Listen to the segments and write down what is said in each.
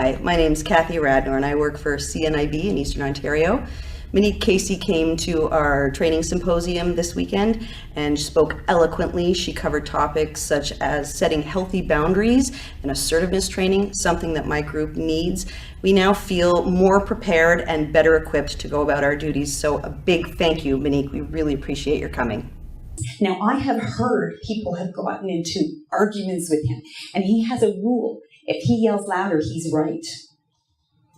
Hi, my name's Kathy Radnor and I work for CNIB in Eastern Ontario. Monique Caissie came to our training symposium this weekend and spoke eloquently. She covered topics such as setting healthy boundaries and assertiveness training, something that my group needs. We now feel more prepared and better equipped to go about our duties. So a big thank you, Monique. We really appreciate your coming. Now, I have heard people have gotten into arguments with him, and he has a rule. If he yells louder, he's right.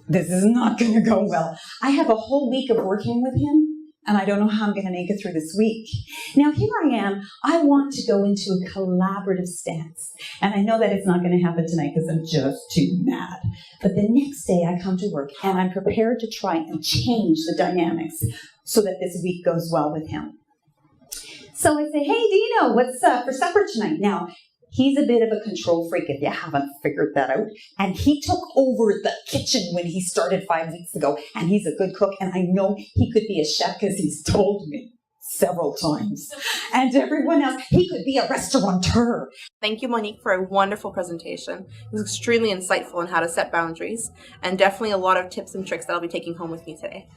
This is not going to go well. I have a whole week of working with him, and I don't know how I'm going to make it through this week. Now, here I am. I want to go into a collaborative stance, and I know that it's not going to happen tonight because I'm just too mad. But the next day I come to work, and I'm prepared to try and change the dynamics so that this week goes well with him. So I say, hey, Dino, what's for supper tonight? Now, he's a bit of a control freak if you haven't figured that out. And he took over the kitchen when he started 5 weeks ago. And he's a good cook. And I know he could be a chef because he's told me several times. And everyone else, he could be a restaurateur. Thank you, Monique, for a wonderful presentation. It was extremely insightful on how to set boundaries. And definitely a lot of tips and tricks that I'll be taking home with me today.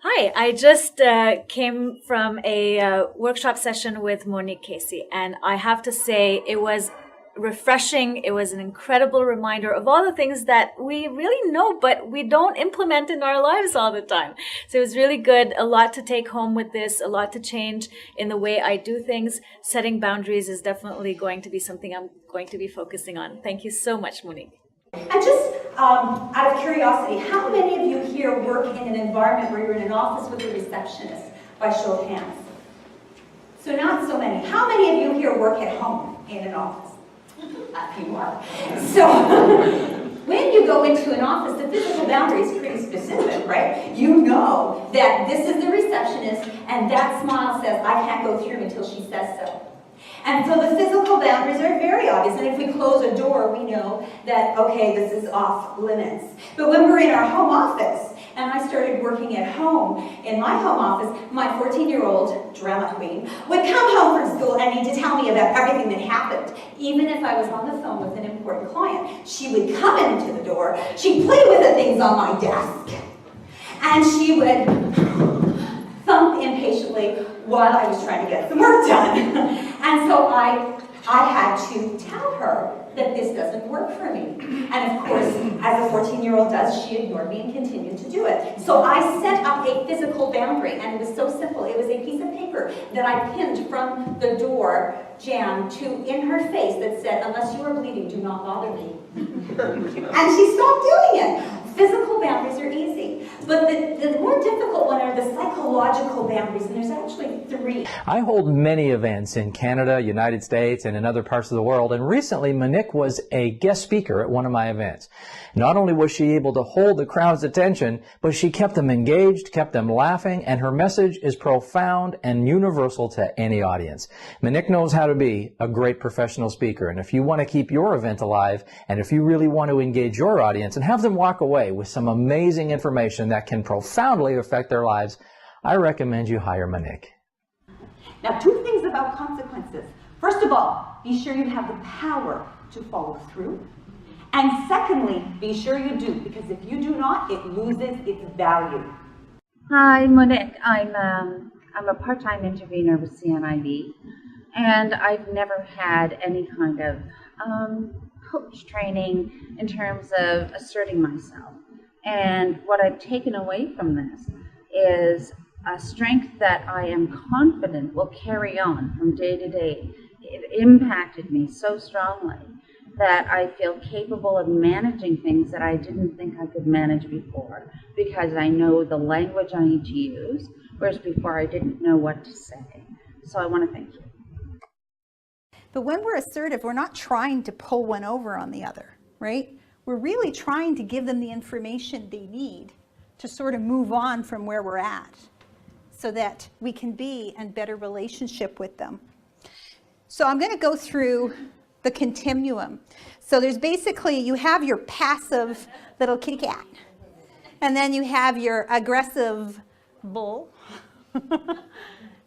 Hi, I just came from a workshop session with Monique Caissie, and I have to say it was refreshing. It was an incredible reminder of all the things that we really know, but we don't implement in our lives all the time. So it was really good. A lot to take home with this, a lot to change in the way I do things. Setting boundaries is definitely going to be something I'm going to be focusing on. Thank you so much, Monique. And just out of curiosity, how many of you here work in an environment where you're in an office with a receptionist, by show of hands? So not so many. How many of you here work at home in an office? A few are. So when you go into an office, the physical boundary is pretty specific, right? You know that this is the receptionist and that smile says, I can't go through until she says so. And so the physical boundaries are very obvious. And if we close a door, we know that, okay, this is off limits. But when we're in our home office, and I started working at home, in my home office, my 14-year-old drama queen would come home from school and need to tell me about everything that happened. Even if I was on the phone with an important client, she would come into the door, she'd play with the things on my desk, and she would thump impatiently while I was trying to get some work done. And so I had to tell her that this doesn't work for me. And of course, as a 14-year-old does, she ignored me and continued to do it. So I set up a physical boundary, and it was so simple. It was a piece of paper that I pinned from the door jamb to in her face that said, unless you are bleeding, do not bother me. And she stopped doing it. Physical boundaries are easy, but the more difficult one are the psychological boundaries, and there's actually 3. I hold many events in Canada, United States, and in other parts of the world, and recently Monique was a guest speaker at one of my events. Not only was she able to hold the crowd's attention, but she kept them engaged, kept them laughing, and her message is profound and universal to any audience. Monique knows how to be a great professional speaker, and if you want to keep your event alive, and if you really want to engage your audience and have them walk away with some amazing information that can profoundly affect their lives, I recommend you hire Monique. Now, 2 things about consequences. First of all, be sure you have the power to follow through. And secondly, be sure you do, because if you do not, it loses its value. Hi, Monique. I'm a part-time intervener with CNIB, and I've never had any kind of coach training in terms of asserting myself. And what I've taken away from this is a strength that I am confident will carry on from day to day. It impacted me so strongly that I feel capable of managing things that I didn't think I could manage before, because I know the language I need to use, whereas before I didn't know what to say. So I want to thank you. But when we're assertive, we're not trying to pull one over on the other, right? We're really trying to give them the information they need to sort of move on from where we're at so that we can be in better relationship with them. So I'm going to go through the continuum. So there's basically, you have your passive little kitty cat, and then you have your aggressive bull.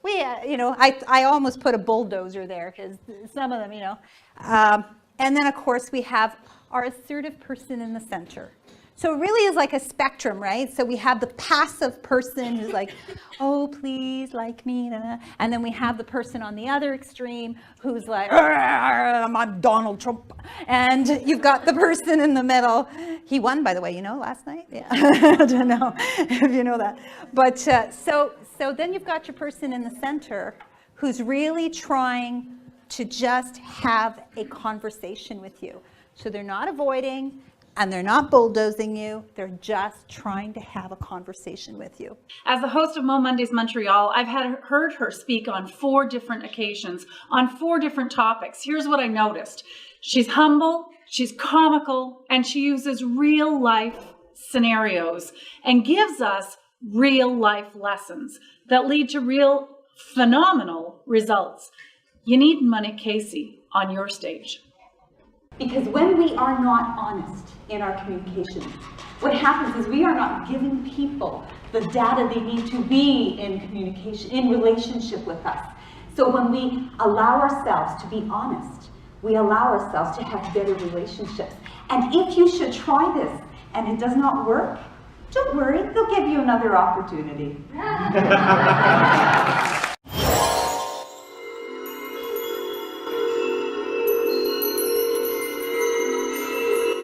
I almost put a bulldozer there because some of them, and then of course we have our assertive person in the center. So it really is like a spectrum, right? So we have the passive person who's like, oh, please like me, and then we have the person on the other extreme who's like, I'm Donald Trump, and you've got the person in the middle. He won, by the way, last night. Yeah, I don't know if you know that, but so then you've got your person in the center who's really trying to just have a conversation with you. So they're not avoiding. And they're not bulldozing you, they're just trying to have a conversation with you. As the host of Mo Mondays Montreal, I've heard her speak on 4 different occasions, on 4 different topics. Here's what I noticed. She's humble, she's comical, and she uses real life scenarios and gives us real life lessons that lead to real phenomenal results. You need Monique Caissie on your stage. Because when we are not honest in our communications, what happens is we are not giving people the data they need to be in communication, in relationship with us. So when we allow ourselves to be honest, we allow ourselves to have better relationships. And if you should try this and it does not work, don't worry, they'll give you another opportunity.